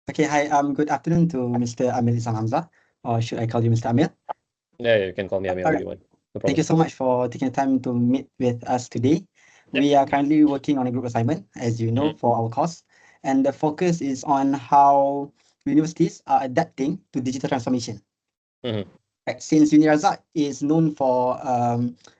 Okay, hi. Good afternoon to Mr. Amil Hamzah, or should I call you Mr. Amil? Yeah, you can call me Amil All if right. you want. No Thank problem. you so much for taking the time to meet with us today. Yep. We are currently working on a group assignment, as you know, Mhm. for our course, and the focus is on how universities are adapting to digital transformation. Mhm. Right. Since UNIRAZAK is known for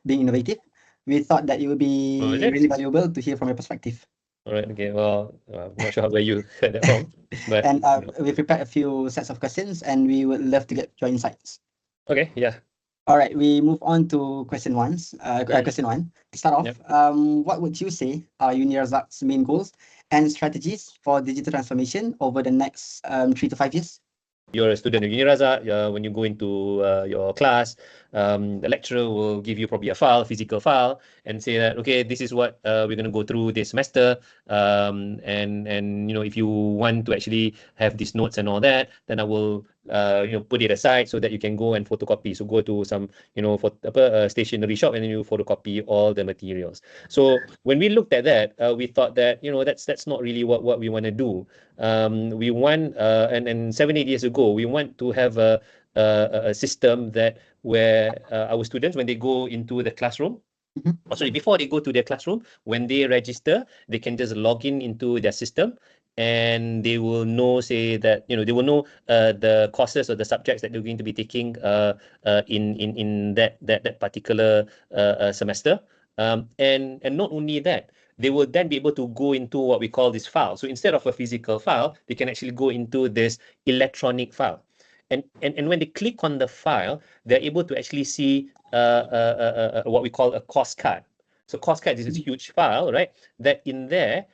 being innovative, we thought that it would Oh, is be it? really valuable to hear from your perspective. All right. Okay. Well, I'm not sure where you heard that from, but And we prepared a few sets of questions, and we would love to get your insights. okay. Yeah. All right, we move on to Mm. question one. To start off, Yep. what would you say are UNIRAZAK's main goals and strategies for digital transformation over the next 3 to 5 years? You're a student of UNIRAZA. When you go into your class, the lecturer will give you probably a file, physical file, and say that okay, this is what we're going to go through this semester. And if you want to actually have these notes and all that, then I will put it aside so that you can go and photocopy. So go to some for stationery shop and then you photocopy all the materials. So when we looked at that, we thought that that's not really what we want to do. We want and 7 8 years ago we want to have a system that where our students, when they go into the classroom, Mhm. sorry, before they go to their classroom, when they register, they can just log in into their system, and they will know, say that they will know the courses or the subjects that they're going to be taking in that particular semester. And not only that, they will then be able to go into what we call this file. So instead of a physical file, they can actually go into this electronic file. And when they click on the file, they're able to actually see what we call a course card. So course card is this huge file, right? That in there,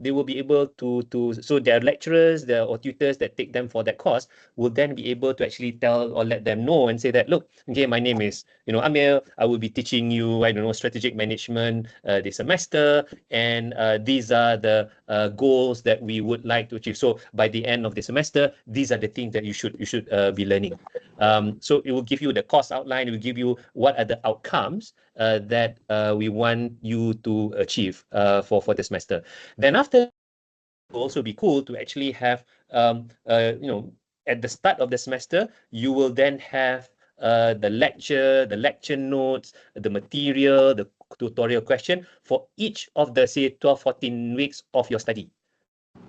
they will be able to so their lecturers, their or tutors that take them for that course will then be able to actually tell or let them know and say that, look, okay, my name is Amil. I will be teaching you, I don't know, strategic management this semester, and these are the goals that we would like to achieve. So by the end of the semester, these are the things that you should be learning. So it will give you the course outline. It will give you what are the outcomes that we want you to achieve for the semester. Then after, it will also be cool to actually have at the start of the semester, you will then have the lecture notes, the material, the tutorial question for each of the say 12 14 weeks of your study.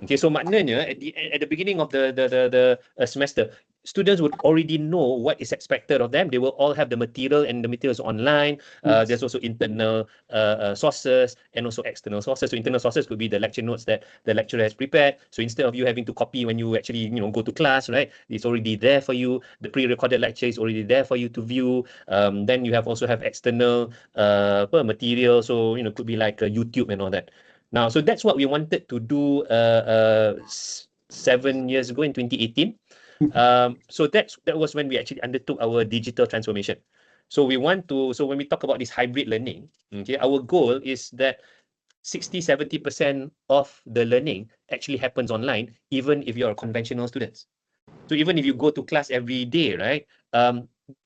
Okay, so maknanya at the beginning of the semester, students would already know what is expected of them. They will all have the material, and the materials online. There's also internal sources and also external sources. So internal sources could be the lecture notes that the lecturer has prepared. So instead of you having to copy when you actually go to class, right? It's already there for you. The pre-recorded lecture is already there for you to view. Then you also have external material. So could be like YouTube and all that. Now, so that's what we wanted to do 7 years ago in 2018. So that was when we actually undertook our digital transformation. So when we talk about this hybrid learning, okay, our goal is that 60-70% of the learning actually happens online, even if you're a conventional student. So even if you go to class every day, right?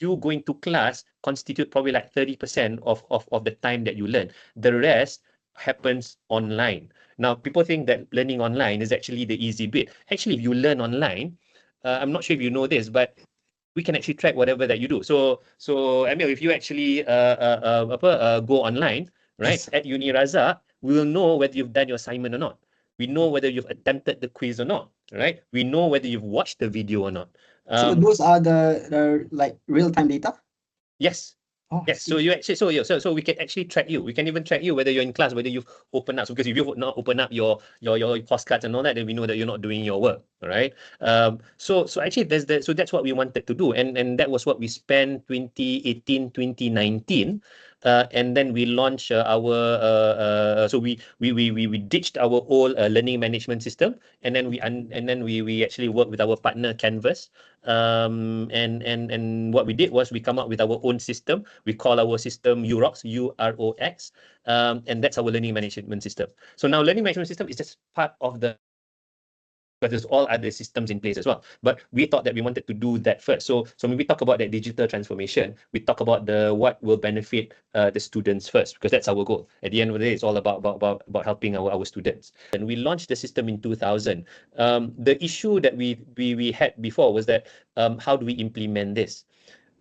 You going to class constitute probably like 30% of the time that you learn. The rest happens online. Now, people think that learning online is actually the easy bit. Actually, if you learn online, I'm not sure if you know this, but we can actually track whatever that you do. So Emil, if you actually go online, right, Yes. at UNIRAZA, we will know whether you've done your assignment or not. We know whether you've attempted the quiz or not, right? We know whether you've watched the video or not. So those are the like real-time data? Yes. Oh, I Yes, so see. you actually so we can actually track you. We can even track you whether you're in class, whether you've opened up. So because if you've not opened up your postcards and all that, then we know that you're not doing your work. All right. So actually that's what we wanted to do, and that was what we spent 2018, 2019. And then we launched so we ditched our old learning management system, and then we actually worked with our partner Canvas. And what we did was we come up with our own system. We call our system UROX, UROX, and that's our learning management system. So now learning management system is just part of the because there's all other systems in place as well. But we thought that we wanted to do that first. So when we talk about that digital transformation, we talk about what will benefit the students first, because that's our goal. At the end of the day, it's all about helping our students. And we launched the system in 2000. The issue that we had before was that how do we implement this?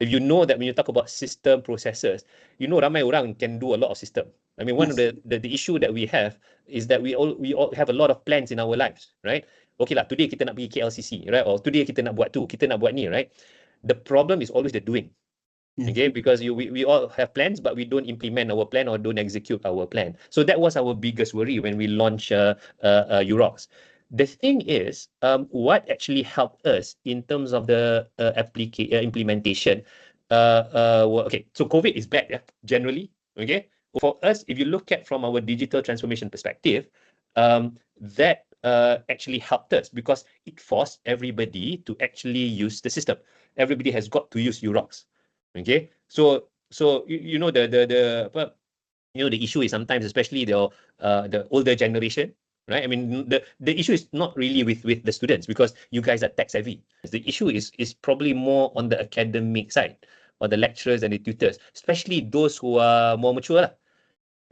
If you know that when you talk about system processes, you know ramai orang can do a lot of system. I mean, one of the issue that we have is that we all have a lot of plans in our lives, right? Okay lah, today kita nak pergi KLCC, right? Or today kita nak buat tu, kita nak buat ni, right? The problem is always the doing. Okay, because we all have plans, but we don't implement our plan or don't execute our plan. So that was our biggest worry when we launched UROX. The thing is, what actually helped us in terms of the implementation, okay, so COVID is bad, yeah, generally, okay? For us, if you look at from our digital transformation perspective, that actually helped us because it forced everybody to actually use the system. Everybody has got to use UROX, okay? So you know the issue is sometimes, especially the older generation, right? I mean, the issue is not really with the students because you guys are tech savvy. The issue is probably more on the academic side or the lecturers and the tutors, especially those who are more mature.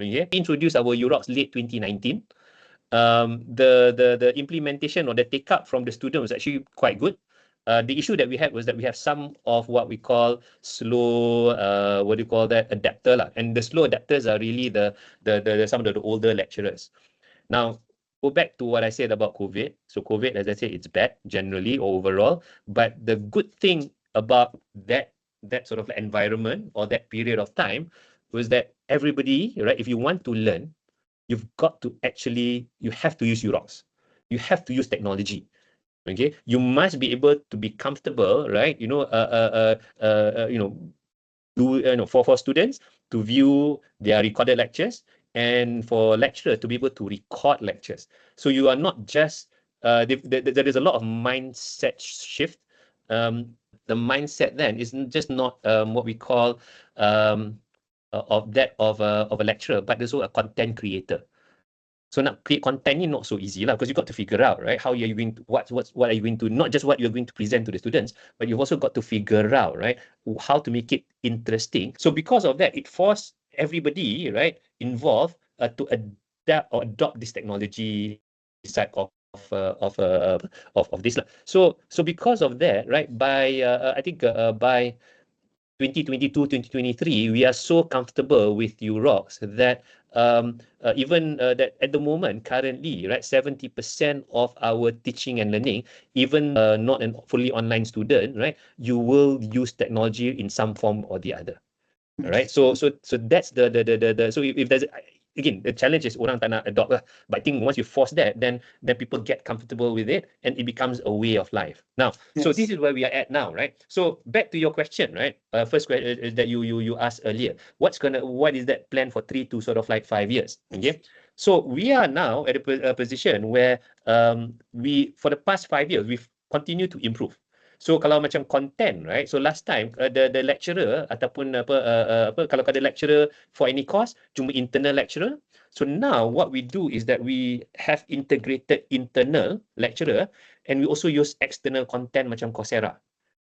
Okay, we introduced our UROX late 2019. The implementation or the take up from the student was actually quite good. The issue that we had was that we have some of what we call slow, adapter lah. And the slow adapters are really the some of the older lecturers. Now, go back to what I said about COVID. So COVID, as I said, it's bad generally or overall. But the good thing about that sort of environment or that period of time was that everybody, right, if you want to learn, you have to use UROX. You have to use technology. Okay, you must be able to be comfortable, right? For students to view their recorded lectures and for lecturer to be able to record lectures. So you are not just there is a lot of mindset shift. The mindset then is just not what we call of a lecturer, but also a content creator. So now create content is not so easy lah, because you got to figure out, right, how are you going to what are you going to, not just what you're going to present to the students, but you've also got to figure out, right, how to make it interesting. So because of that, it forced everybody, right, involved to adapt or adopt this technology side of this. So because of that, right, by I think by 2022, 2023, we are so comfortable with UROX that even that at the moment, currently, right, 70% of our teaching and learning, even not a fully online student, right, you will use technology in some form or the other. All right. So that's the so if there's again, the challenge is orang tak nak adopt lah. But I think once you force that, then people get comfortable with it and it becomes a way of life. Now, so this is where we are at now, right? So back to your question, right? First question is that you asked earlier. What is that plan for 3 to sort of like 5 years? Okay. So we are now at a position where for the past 5 years, we've continued to improve. So kalau macam content, right? So last time the lecturer ataupun kalau ada lecturer for any course cuma internal lecturer. So now what we do is that we have integrated internal lecturer and we also use external content macam Coursera.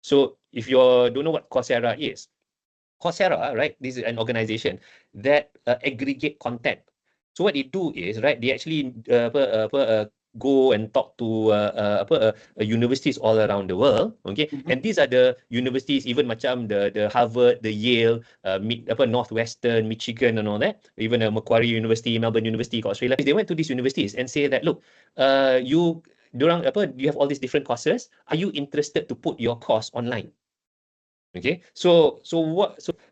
So if you don't know what Coursera is, Coursera, right? This is an organization that aggregate content. So what they do is, right, they actually go and talk to universities all around the world, okay? And these are the universities, even macam the Harvard, the Yale, Northwestern, Michigan and all that, even Macquarie University, Melbourne University, Australia. They went to these universities and say that, look, you have all these different courses. Are you interested to put your course online? Okay, so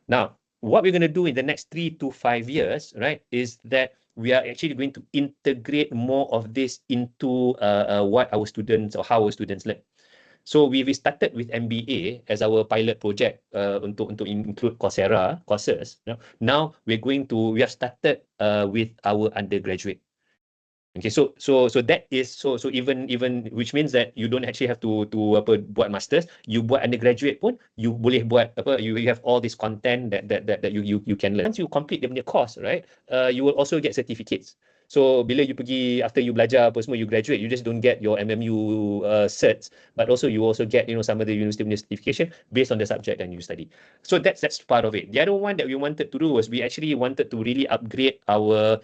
now what we're going to do in the next 3 to 5 years, right, is that we are actually going to integrate more of this into what our students or how our students learn. So we started with MBA as our pilot project untuk include Coursera courses. Now we have started with our undergraduate. Okay, so that is so even which means that you don't actually have to buat masters. You buat undergraduate pun you boleh buat you have all this content that you can learn. Once you complete the course, right, you will also get certificates. So bila you pergi after you belajar apa semua, you graduate, you just don't get your MMU certs, but also you also get some of the university certification based on the subject that you study. So that's part of it. The other one that we wanted to do was we actually wanted to really upgrade our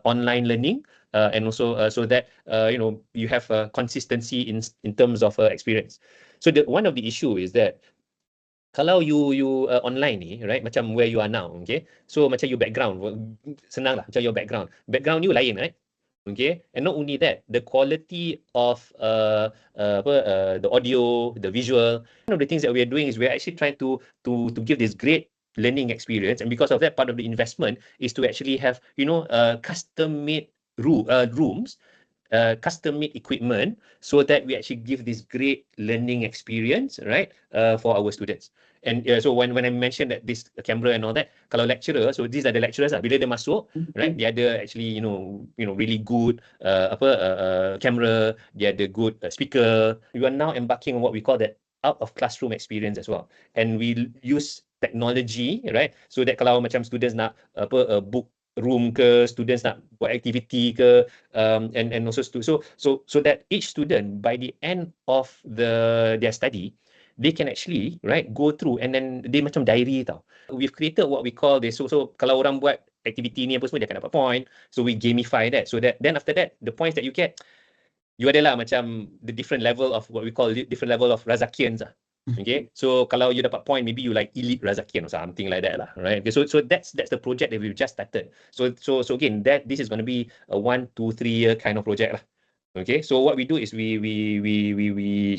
online learning. And also so that you have consistency in terms of experience. So one of the issue is that kalau you online ni, right, macam where you are now, okay, so macam your background, senang lah, macam your background you lain, right, okay, and not only that, the quality of the audio, the visual. One of the things that we are doing is we are actually trying to give this great learning experience, and because of that, part of the investment is to actually have custom made rooms, custom-made equipment, so that we actually give this great learning experience, right, for our students. And so when I mentioned that this camera and all that, kalau lecturer, so these are the lecturers lah, bila dia masuk, right, dia ada actually really good camera, dia ada good speaker. We are now embarking on what we call that out of classroom experience as well, and we use technology, right, so that kalau macam students nak book room ke, students nak buat activity ke, and also so that each student by the end of their study, they can actually go through, and then they macam diary tau. We've created what we call this, so kalau orang buat activity ni apa semua, dia akan dapat point, so we gamify that, so that then after that the points that you get, you adalah macam the different level of what we call different level of Razakians lah. Okay, so kalau you dapat point, maybe you like elite Razakian or something like that lah, right? Okay, so that's the project that we've just started. So again, this is going to be a 1, 2, 3 year kind of project lah. Okay, so what we do is we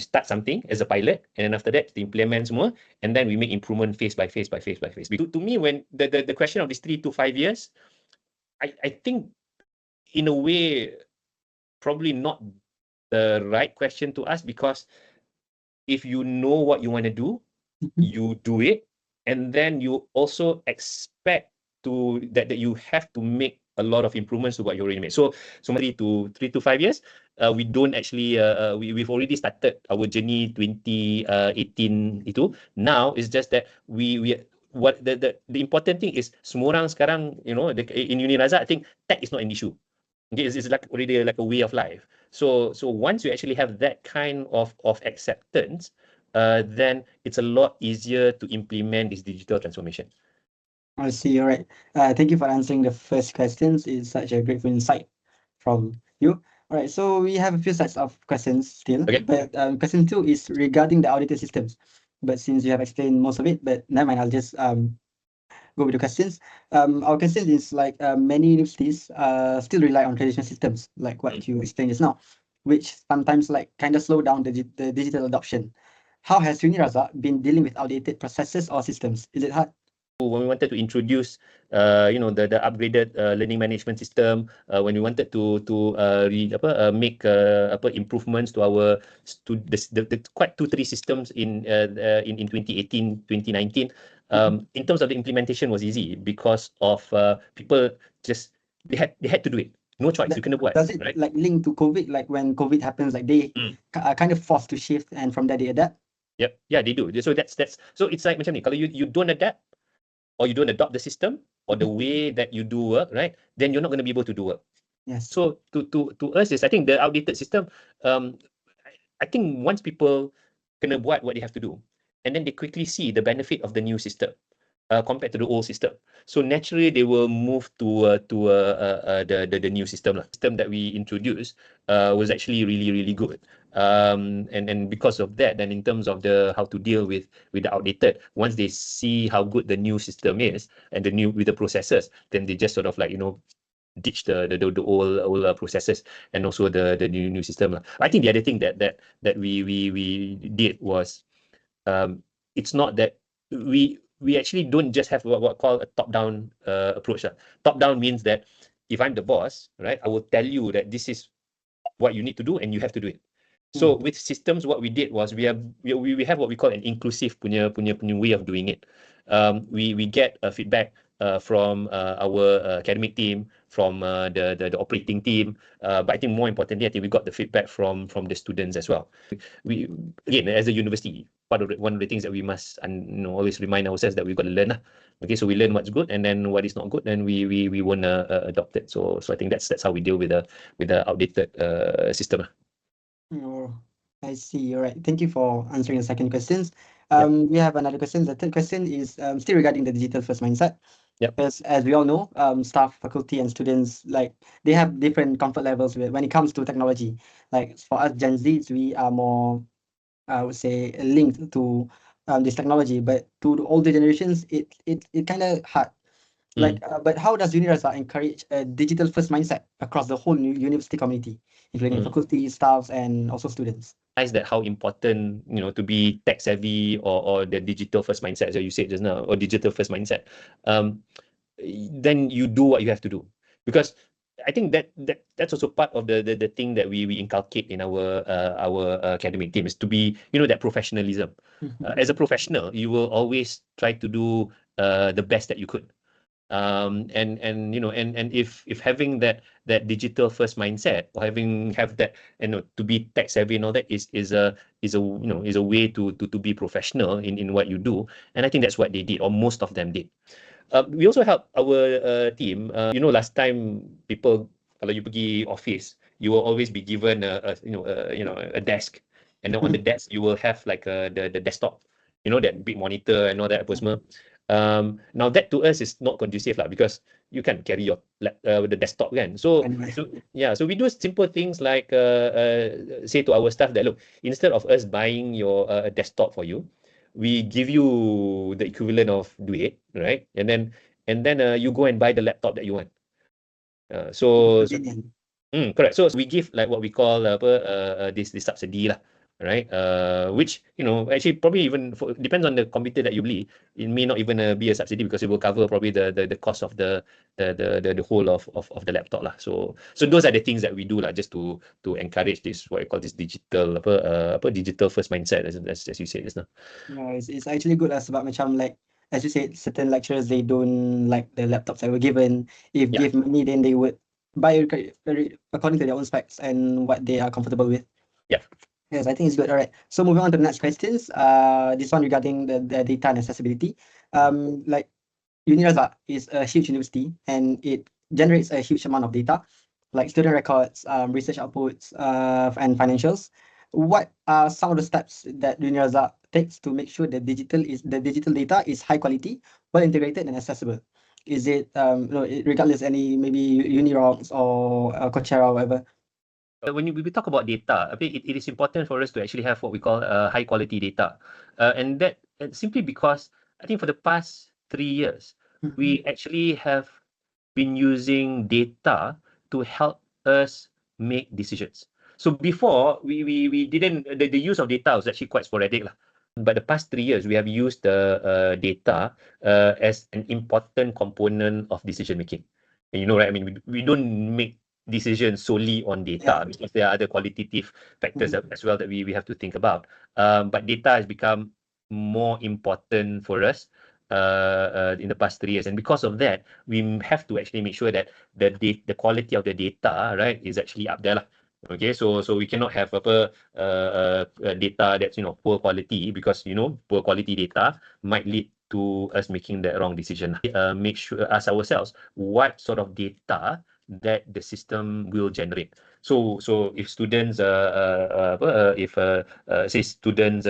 start something as a pilot, and then after that we implement semua, and then we make improvement phase by phase by phase by phase. To me, when the question of these 3 to 5 years, I think in a way probably not the right question to ask, because if you know what you want to do, you do it, and then you also expect that you have to make a lot of improvements to what you already made. So 3 to 5 years, we don't actually we've already started our journey 2018 itu. Now it's just that we what the important thing is, semua orang sekarang, in UNIRAZAK, I think tech is not an issue. Okay, it's like already like a way of life. So once you actually have that kind of acceptance, then it's a lot easier to implement this digital transformation. I see. All right. Thank you for answering the first questions. It's such a grateful insight from you. All right. So we have a few sets of questions still. Okay. But question 2 is regarding the audited systems. But since you have explained most of it, but never mind, I'll just go with the questions. Our question is like many universities still rely on traditional systems, like what you explained just now, which sometimes like kind of slow down the digital adoption. How has UNIRAZAK been dealing with outdated processes or systems? Is it hard? When we wanted to introduce, the upgraded learning management system, when we wanted to make improvements to our the quite 2-3 systems in 2018, 2019. In terms of the implementation was easy because of people just they had to do it. No choice. You can buat. Does it right? like link to COVID? Like when COVID happens, like they are kind of forced to shift, and from there they adapt. Yep. Yeah, they do. So that's so it's like macam ni. Kalau you don't adapt, or you don't adopt the system or the way that you do work, right, then you're not going to be able to do work. Yes. So to us is, I think the outdated system, I think once people kena buat what they have to do, and then they quickly see the benefit of the new system compared to the old system, so naturally they will move to the new system lah. System that we introduced was actually really good. And because of that, then in terms of how to deal with the outdated, once they see how good the new system is and with the processes, then they just sort of like ditch the old processes and also the new system. I think the other thing that we did was, it's not that we actually don't just have what call a top-down approach. Top-down means that if I'm the boss, right, I will tell you that this is what you need to do and you have to do it. So with systems, what we did was we have what we call an inclusive punya way of doing it. We get feedback from our academic team, from the operating team, but I think more importantly, I think we got the feedback from the students as well. We, again, as a university, one of the things that we must, and always remind ourselves that we've got to learn. Okay, so we learn what's good, and then what is not good, and we won't adopt it. So I think that's how we deal with the outdated system. Oh, I see. All right. Thank you for answering the second questions. Yep. We have another question. The third question is still regarding the digital first mindset. Yep. As we all know, staff, faculty, and students, like, they have different comfort levels when it comes to technology. Like for us Gen Zs, we are more, I would say, linked to this technology, but to the older generations, it kind of hard. Like, but how does UNIRAZAK encourage a digital first mindset across the whole university community, including faculty, staffs, and also students? That how important to be tech savvy, or the digital first mindset, as you said just now, or digital first mindset. Then you do what you have to do, because I think that's also part of the thing that we inculcate in our academic team, is to be that professionalism. As a professional, you will always try to do the best that you could. And if having that digital first mindset, or have that, to be tech savvy and all that, is a way to be professional in what you do. And I think that's what they did, or most of them did. We also help our team. Last time, people, kalau you pergi office, you will always be given a desk, and then on the desk you will have like the desktop, that big monitor and all that apa semua. Now that to us is not conducive lah, because you can carry your the desktop kan. So we do simple things like say to our staff that, look, instead of us buying your desktop for you, we give you the equivalent of duit, right? And then you go and buy the laptop that you want. Correct. So we give like what we call this subsidy lah, right? Which actually probably even depends on the computer that you beli. It may not even be a subsidy, because it will cover probably the cost of the whole of the laptop lah. So those are the things that we do lah, just to encourage this, what you call this digital digital first mindset, as you said just now. Yeah, it's actually good lah, sebab macam, like, as you said, certain lecturers, they don't like the laptops that were given. If give money, then they would buy very according to their own specs and what they are comfortable with. Yeah. Yes, I think it's good. All right. So moving on to the next questions. This one regarding the data and accessibility. Like, UNIRAZAK is a huge university, and it generates a huge amount of data, like student records, research outputs, and financials. What are some of the steps that UNIRAZAK takes to make sure the digital data is high quality, well integrated, and accessible? Is it regardless any maybe UniRocks or Coursera or whatever? When we talk about data, I think it is important for us to actually have what we call high quality data, and that simply because I think for the past 3 years, we actually have been using data to help us make decisions. So before, we didn't, the use of data was actually quite sporadic lah. But the past 3 years, we have used the data as an important component of decision making. And right? I mean, we don't make decisions solely on data, because there are other qualitative factors as well that we have to think about. But data has become more important for us in the past 3 years, and because of that, we have to actually make sure that the quality of the data, right, is actually up there lah. Okay, so we cannot have data that's poor quality, because poor quality data might lead to us making the wrong decision. Make sure, ask ourselves, what sort of data that the system will generate. So if students say students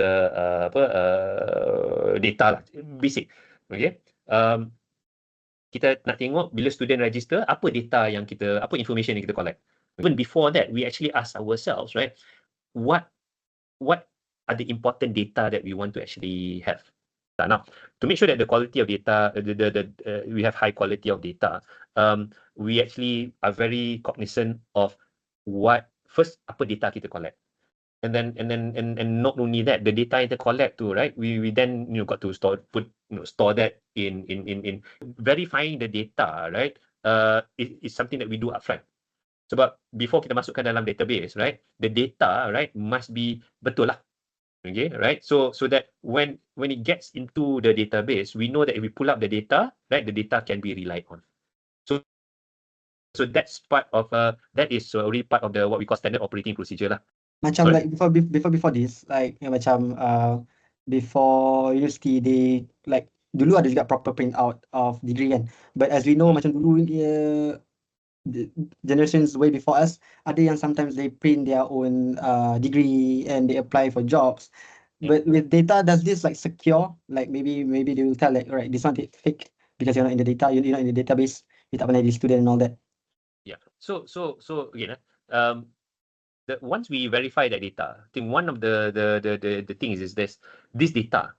data lah, basic, okay, kita nak tengok bila student register, apa information yang kita collect. Even before that, we actually ask ourselves, right, what are the important data that we want to actually have. Now, to make sure that the quality of data, we have high quality of data, we actually are very cognizant of apa data kita collect. And not only that, the data kita collect too, right? We then got to store that in verifying the data, right? Is something that we do upfront. Sebab before kita masukkan dalam database, right, the data, right, must be betul lah. Okay, right? So that when it gets into the database, we know that if we pull up the data, right, the data can be relied on. So that's part of that is already part of the what we call standard operating procedure lah. Macam like before this, like macam before university, they like dulu ada juga proper print out of degree kan. But as we know, macam dulu the generations way before us, ada yang sometimes they print their own degree and they apply for jobs. But with data, does this like secure? Like maybe they will tell like, right, this one fake because you're not in the data, you're not in the database, you tak pernah jadi student and all that. Yeah. So again, once we verify that data, I think one of the things is this data.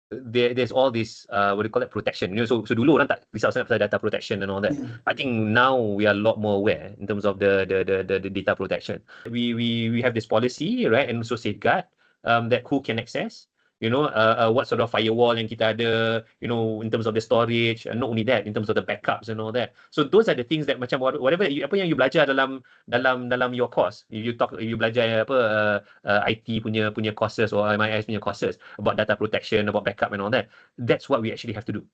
There's all this what do you call it, protection. So dulu orang tak risau sangat pasal data protection and all that. I think now we are a lot more aware in terms of the data protection. We have this policy, right, and also safeguard that who can access. What sort of firewall yang kita ada, in terms of the storage, and not only that, in terms of the backups and all that. So those are the things that macam whatever apa yang you belajar dalam your course, you belajar IT punya courses or MIS punya courses about data protection, about backup and all that. That's what we actually have to do.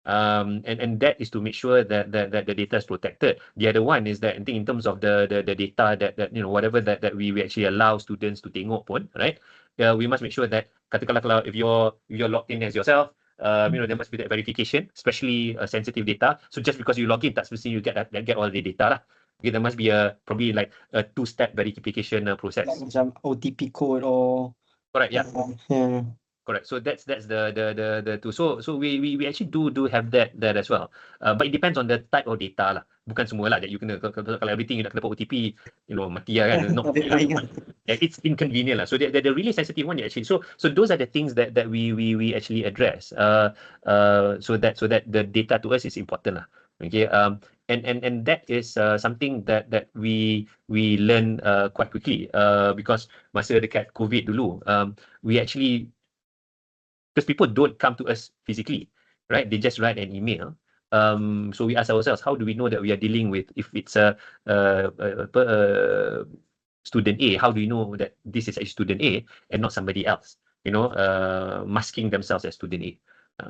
And that is to make sure that the data is protected. The other one is that I think in terms of the data that whatever that we actually allow students to tengok pun, right? We must make sure that katakanlah kalau if you're logged in as yourself, there must be that verification, especially sensitive data. So just because you log in, that's mesti you get all the data lah. Okay, there must be probably like a 2-step verification process. Like macam OTP code or Correct, yeah. Yeah. Correct. So that's the two. So we actually do have that as well. But it depends on the type of data lah. Bukan semua lah that you kena kalau everything you nak kena dapat OTP, mati lah kan. Not it's inconvenient lah. So the really sensitive one actually. So those are the things that we actually address. So that the data to us is important lah. Okay. And that is something that we learn quite quickly. Because masa dekat COVID dulu, we actually, because people don't come to us physically, right? They just write an email. So we ask ourselves, how do we know that we are dealing with, if it's a student A, how do we know that this is a student A and not somebody else, masking themselves as student A?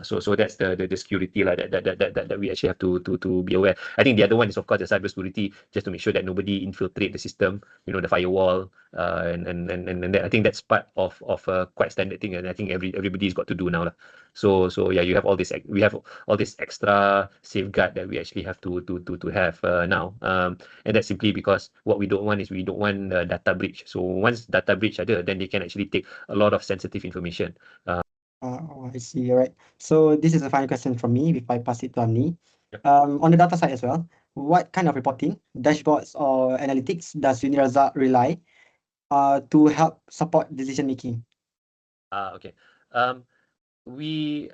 So that's the security that we actually have to be aware. I think the other one is of course the cyber security, just to make sure that nobody infiltrate the system, the firewall, and that, I think that's part of a quite standard thing, and I think everybody's got to do now lah. So yeah, we have all this extra safeguard that we actually have to have now, and that's simply because what we don't want is we don't want data breach. So once data breach ada, then they can actually take a lot of sensitive information. I see. All right. So this is the final question from me before I pass it to Amni. On the data side as well, what kind of reporting, dashboards or analytics does UNIRAZAK rely to help support decision making? Okay. We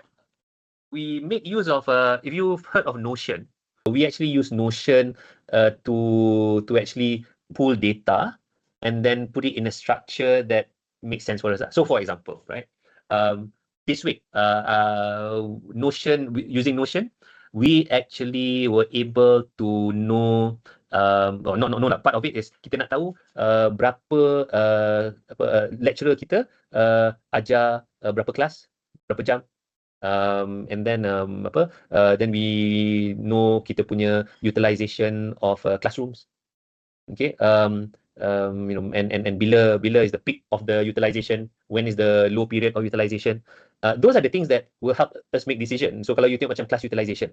make use of if you've heard of Notion, we actually use Notion to actually pull data and then put it in a structure that makes sense for us. So for example, right, this week, using Notion, we actually were able to know, part of it is kita nak tahu berapa lecturer kita ajar berapa kelas, berapa jam, and then then we know kita punya utilization of classrooms. Okay, and bila is the peak of the utilization, when is the low period of utilization. Those are the things that will help us make decision. So kalau you tengok macam class utilization,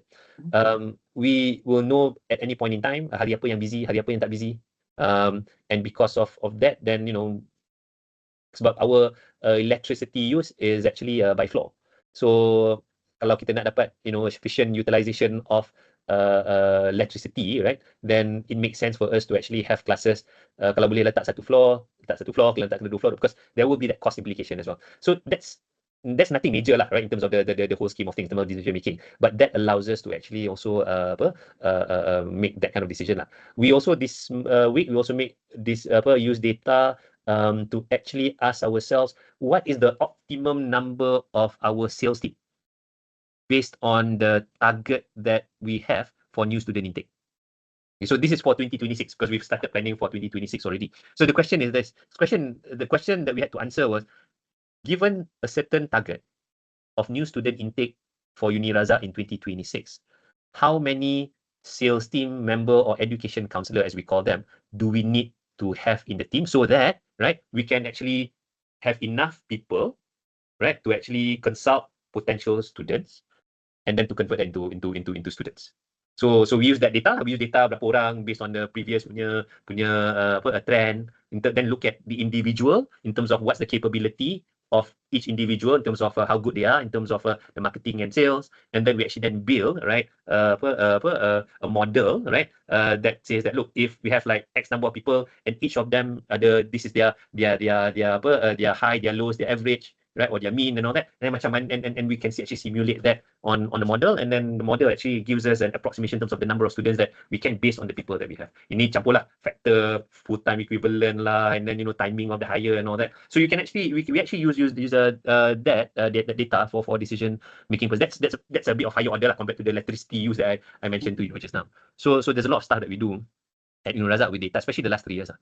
we will know at any point in time hari apa yang busy, hari apa yang tak busy, and because of that, then sebab our electricity use is actually by floor. So kalau kita nak dapat efficient utilization of electricity, right, then it makes sense for us to actually have classes, kalau boleh letak satu floor, kalau letak kena 2 floor, because there will be that cost implication as well. So that's nothing major lah, right, in terms of the whole scheme of things, in terms of decision making, but that allows us to actually also make that kind of decision lah. We also this week we also make this use data to actually ask ourselves, what is the optimum number of our sales team based on the target that we have for new student intake. Okay, so this is for 2026, because we've started planning for 2026 already. So the question is this. The question that we had to answer was, given a certain target of new student intake for UNIRAZAK in 2026, how many sales team member or education counselor, as we call them, do we need to have in the team, so that, right, we can actually have enough people, right, to actually consult potential students and then to convert them into students. So we use that data. We use data berapa orang based on the previous punya trend. Then look at the individual in terms of what's the capability of each individual in terms of how good they are in terms of the marketing and sales, and then we actually then build, right, a model, right, that says that look, if we have like X number of people and each of them this is their high, their lows, their average, right, or their mean and all that, and macam and we can actually simulate that on the model, and then the model actually gives us an approximation in terms of the number of students that we can based on the people that we have. Ini campur lah factor full-time equivalent lah, and then timing of the hire and all that. So you can actually we actually use that data for decision making, because that's a bit of higher order lah compared to the electricity use that I mentioned to you just now. So there's a lot of stuff that we do at UNIRAZAK with data, especially the last 3 years.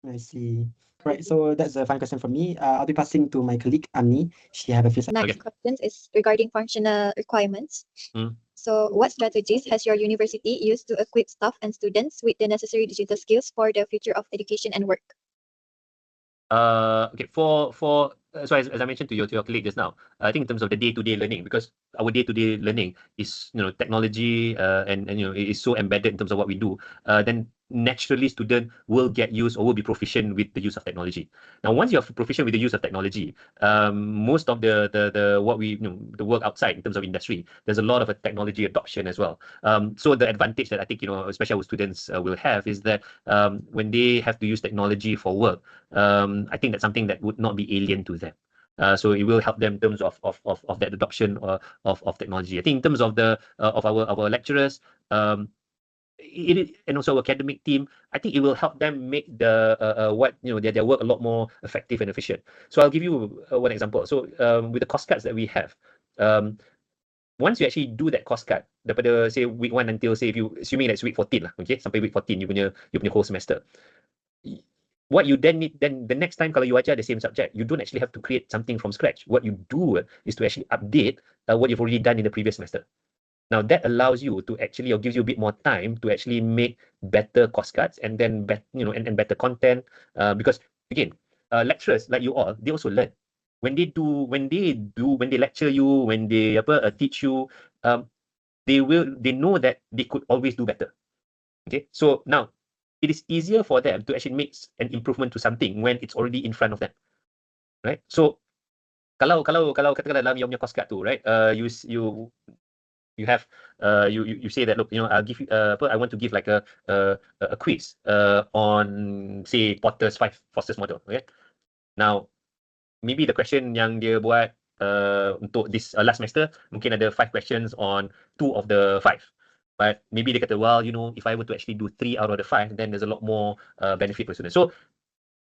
I see. Right, so that's the final question from me. I'll be passing to my colleague Amil. She have a few. Next question is regarding functional requirements. Hmm. So what strategies has your university used to equip staff and students with the necessary digital skills for the future of education and work? Okay, so as I mentioned to your colleague just now, I think in terms of the day-to-day learning, because our day-to-day learning is technology and it is so embedded in terms of what we do, then naturally student will get used or will be proficient with the use of technology. Now, once you're proficient with the use of technology, most of the what we the work outside in terms of industry, there's a lot of a technology adoption as well. So the advantage that I think especially our students will have is that when they have to use technology for work, I think that's something that would not be alien to them. So it will help them in terms of that adoption of technology. I think in terms of the of our lecturers, and also our academic team, I think it will help them make the their work a lot more effective and efficient. So I'll give you one example. So with the cost cuts that we have, once you actually do that cost cut daripada say week 1 until say, if you assuming that's week 14 lah, okay, sampai week 14 you punya whole semester, what you then need, then the next time kalau you ajar the same subject, you don't actually have to create something from scratch. What you do is to actually update what you've already done in the previous semester. Now that allows you to actually, or gives you a bit more time to actually make better cost cuts, and then and better content, because again, lecturers like you all, they also learn when they lecture you, when they teach you, they know that they could always do better. Okay, so now it is easier for them to actually make an improvement to something when it's already in front of them, right? So kalau katakanlah dalam your cost cut tu, right, you have you say that, look, I'll give you I want to give like a quiz on say Potter's 5 Foster's model. Okay, now maybe the question yang dia buat untuk this last semester mungkin ada 5 questions on 2 of the 5, but maybe they kata, well, if I were to actually do 3 out of the 5, then there's a lot more benefit for students. So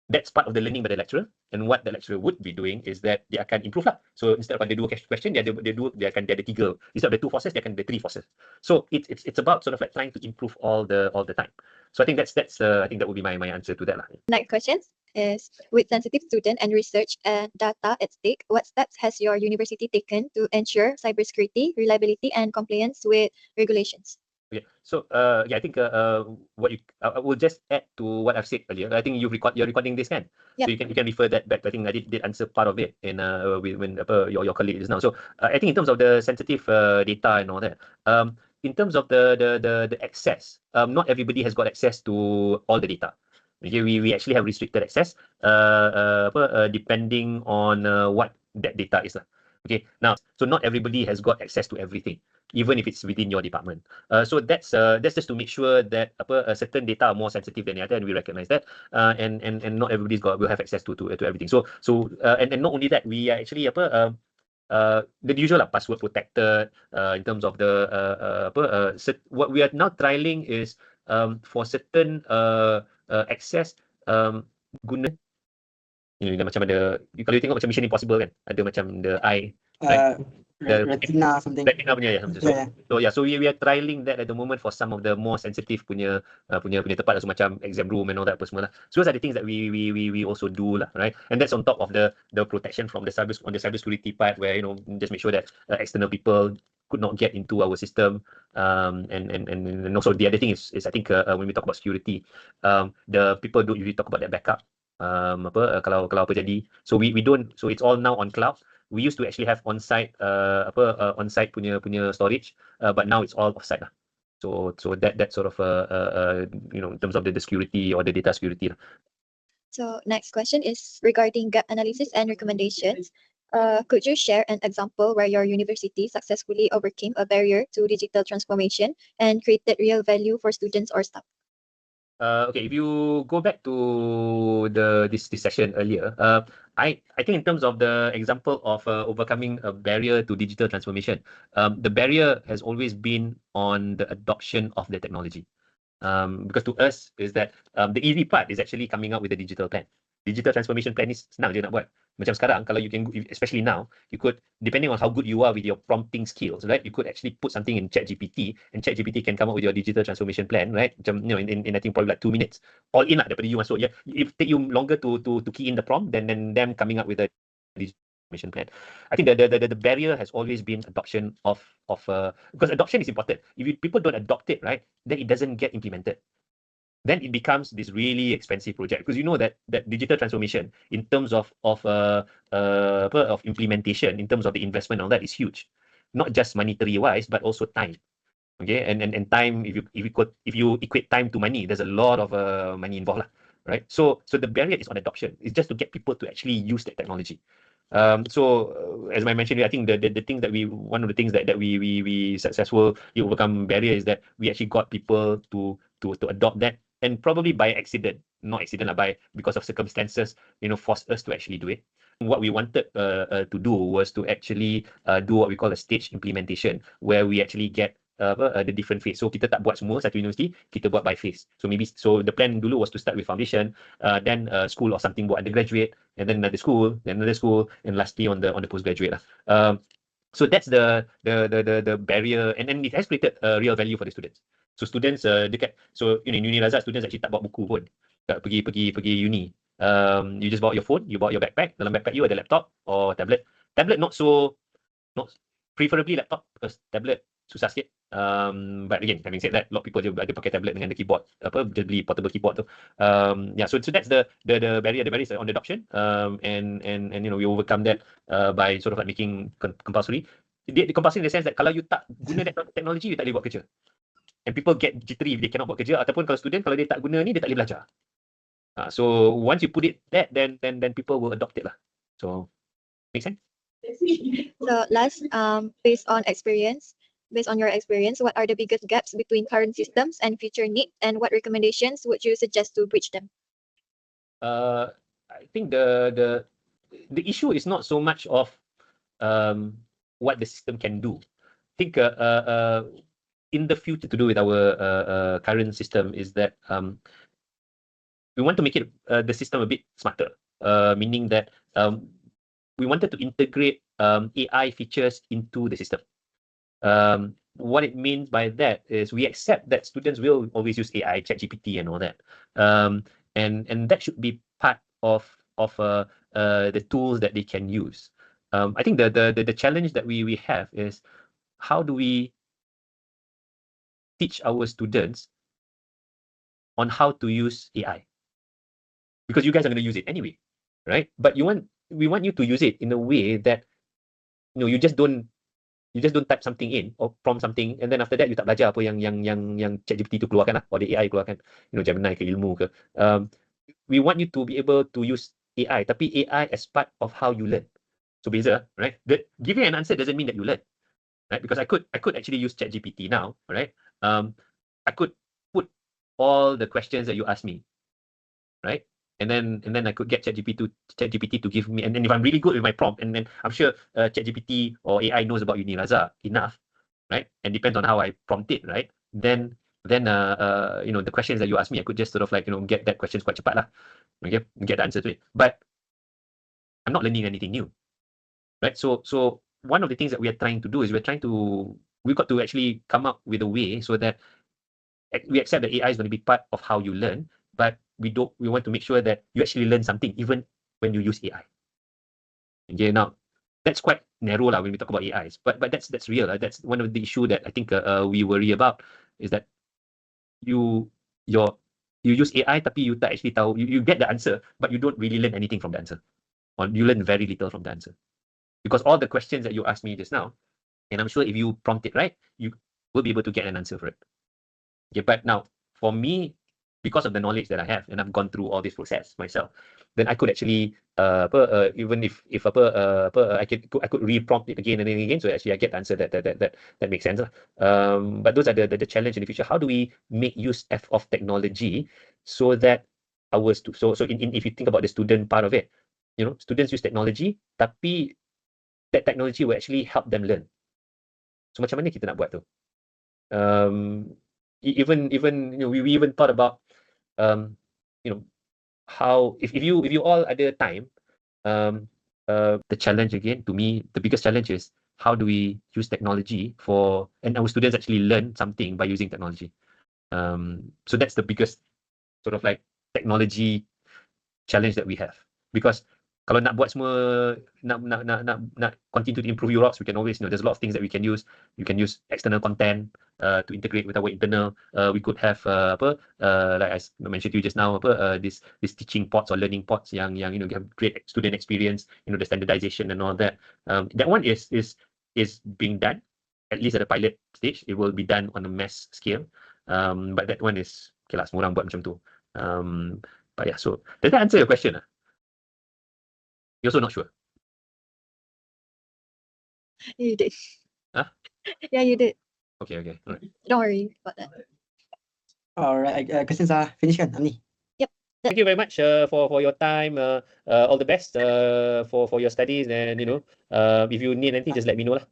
that's part of the learning by the lecturer, and what the lecturer would be doing is that dia akan improve lah. So instead of ada 2 question, dia akan ada 3. Instead of the 2 forces, dia akan ada 3 forces. So it's about sort of like trying to improve all the time. So I think that's I think that would be my answer to that lah. Next question is, with sensitive student and research and data at stake, what steps has your university taken to ensure cybersecurity, reliability, and compliance with regulations? Okay, so I think what I will just add to what I've said earlier. I think you're recording this, kan? Yep. So you can refer that back. I think I did answer part of it in when your colleague is now. So I think in terms of the sensitive data and all that, in terms of the access, not everybody has got access to all the data. Okay, we actually have restricted access depending on what that data is lah. Okay, now, so not everybody has got access to everything, even if it's within your department. So that's just to make sure that certain data are more sensitive than the other, and we recognize that. And not everybody's will have access to everything. So and not only that, we are actually the usual password protected in terms of the what we are now trialing is for certain access guna macam ada, kalau you tengok macam Mission Impossible kan, ada macam the eye, retina something. Retina punya, so we are trialing that at the moment for some of the more sensitive punya tempat, so macam exam room and all that apa semua lah. So those are the things that we also do lah, right? And that's on top of the protection from the cybersecurity part, where just make sure that external people could not get into our system, and also the other thing is I think when we talk about security, the people don't usually talk about their backup. kalau apa jadi. So we don't, so it's all now on cloud. We used to actually have on-site on-site punya storage, but now it's all off-site lah. So that sort of in terms of the security or the data security lah. So next question is regarding gap analysis and recommendations. Could you share an example where your university successfully overcame a barrier to digital transformation and created real value for students or staff? Okay, if you go back to this session earlier, I think in terms of the example of overcoming a barrier to digital transformation, the barrier has always been on the adoption of the technology. Because to us is that the easy part is actually coming up with a digital plan. Digital transformation plan ni senang je nak buat. Macam sekarang, kalau you can, especially now, you could, depending on how good you are with your prompting skills, right? You could actually put something in ChatGPT, and ChatGPT can come up with your digital transformation plan, right? Macam, in I think probably like 2 minutes, all in lah daripada you masuk. Yeah, if take you longer to key in the prompt, then them coming up with a digital transformation plan. I think the barrier has always been adoption of because adoption is important. If people don't adopt it, right, then it doesn't get implemented. Then it becomes this really expensive project, because you know that digital transformation in terms of implementation, in terms of the investment, all that is huge, not just monetary wise, but also time. Okay, and time, if you equate time to money, there's a lot of money involved lah, right? So the barrier is on adoption. It's just to get people to actually use the technology. As I mentioned, I think the thing that one of the things that we successfully overcome barrier is that we actually got people to adopt that, and probably by accident, not accident, because of circumstances, forced us to actually do it. What we wanted to do was to actually do what we call a stage implementation, where we actually get the different phase. So kita tak buat semua satu universiti, kita buat by phase. So the plan dulu was to start with foundation, then school or something buat undergraduate, and then another school, and lastly on the postgraduate lah. So that's the barrier, and then it has created real value for the students. So students in UNIRAZAK, students actually tak bawa buku pun pergi uni. You just bawa your phone, you bawa your backpack. Dalam backpack you ada laptop or tablet. Tablet not preferably laptop, because tablet susah sikit. But again, having said that, a lot of people ada pakai tablet dengan the keyboard, dia beli portable keyboard tu. So that's the barrier. The barrier is on adoption, and we overcome that by sort of like making compulsory. Compulsory in the sense that kalau you tak guna that technology, you tak boleh buat kerja. And people get jittery if they cannot buat kerja, ataupun kalau student, kalau dia tak guna ni, dia tak boleh belajar. So once you put it that, then people will adopt it lah. So make sense? So last, based on your experience, what are the biggest gaps between current systems and future needs, and what recommendations would you suggest to bridge them? I think the issue is not so much of what the system can do. I think in the future, to do with our current system, is that we want to make it the system a bit smarter, meaning that we wanted to integrate AI features into the system. What it means by that is we accept that students will always use AI, ChatGPT, and all that, and that should be part of the tools that they can use. I think the challenge that we have is, how do we teach our students on how to use AI? Because you guys are going to use it anyway, right? But we want you to use it in a way that you just don't type something in or prompt something, and then after that you tak belajar apa yang ChatGPT tu keluarkan lah, or the AI keluarkan, Gemini ke ilmu ke. We want you to be able to use AI, tapi AI as part of how you learn. So beza, right? Giving an answer doesn't mean that you learn, right? Because I could actually use ChatGPT now, right? I could put all the questions that you ask me, right? And then I could get ChatGPT to give me, and then if I'm really good with my prompt, and then I'm sure ChatGPT or AI knows about UNIRAZAK enough, right? And depends on how I prompt it, right? Then the questions that you ask me, I could just sort of like get that questions quite cepat lah, okay, get the answer to it. But I'm not learning anything new, right? So one of the things that we are trying to do is we've got to actually come up with a way so that we accept that AI is going to be part of how you learn, but we want to make sure that you actually learn something even when you use AI. Okay, now that's quite narrow lah when we talk about AIs, but that's real. That's one of the issue that I think we worry about, is that your you use AI tapi you tak actually tahu, you get the answer, but you don't really learn anything from the answer. Or you learn very little from the answer. Because all the questions that you asked me just now, and I'm sure if you prompt it right, you will be able to get an answer for it. Okay, but now, for me, because of the knowledge that I have, and I've gone through all this process myself, then I could actually, even if I could re-prompt it again and again, so actually I get the answer that makes sense. But those are the challenge in the future. How do we make use of technology so that if you think about the student part of it, students use technology, tapi that technology will actually help them learn. So macam mana kita nak buat tu? Even we even thought about how if you all ada time, the challenge again to me, the biggest challenge is how do we use technology and our students actually learn something by using technology. So that's the biggest sort of like technology challenge that we have, because kalau nak buat semua, nak continue to improve UROX, we can always, there's a lot of things that we can use. You can use external content to integrate with our internal. We could have like I mentioned to you just now, this teaching pods or learning pods yang have great student experience, the standardization and all that. That one is being done, at least at a pilot stage. It will be done on a mass scale. But that one is, okay lah, semua orang buat macam tu. But yeah, so does that answer your question? You're also not sure? You did. Huh? Yeah, you did. Okay. All right. Don't worry about that. All right, questions are finished kan, Amni? Thank you very much for your time. All the best for your studies, and if you need anything, just let me know lah.